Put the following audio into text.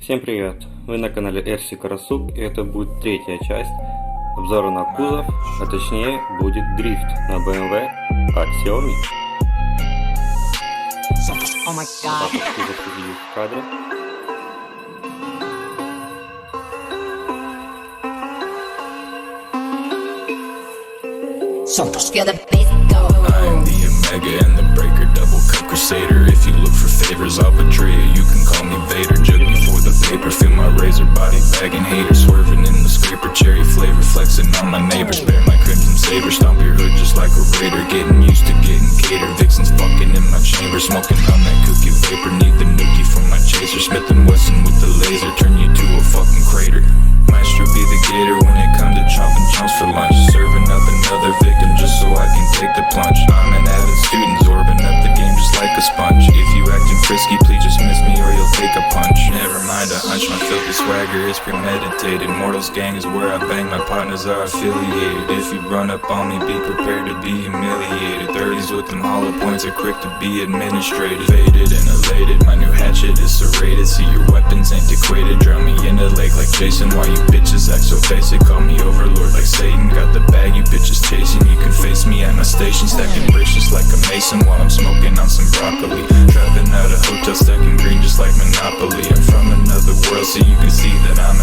Всем привет! Вы на канале RC Карасук, и это будет третья часть обзора на кузов, а точнее будет дрифт на БМВ от Xiaomi. Кузов в кадре. I am the Omega and the Breaker, double cup crusader. If you look for favors, I'll betray you. You can call me Vader, jug me for the paper. Feel my razor body bagging haters, swerving in the scraper. Cherry flavor, flexing on my neighbors. Bear my crimson saber, stomp your hood just like a raider. Getting used to getting catered. Vixens fucking in my chamber, smoking on that cookie vapor. Need the nookie from my chaser. Smith and Wesson with the laser, turn you to a fucking crater. Maestro be the gator when it comes to chopping chunks for lunch. Serving up another victim just so I can take the plunge. I'm an avid student, sorbing up the game just like a sponge. If you acting frisky, please just miss me or you'll take a punch. Never mind a hunch, my filthy swagger is premeditated. Mortals gang is where I bang, my partners are affiliated. If you run up on me, be prepared to be humiliated. 30s with them hollow points are quick to be administrated. Faded and elated, my new hatchet is serrated. See your weapons antiquated, drown me in a lake like Jason. Why you bitches act so basic, call me overlord like Satan. Got the bag you bitches chasing, you can face me at my station. Stacking bricks just like a mason while I'm smoking on some broccoli. Trapping out a hotel stacking green just like Monopoly. I'm from another world so you can see that I'm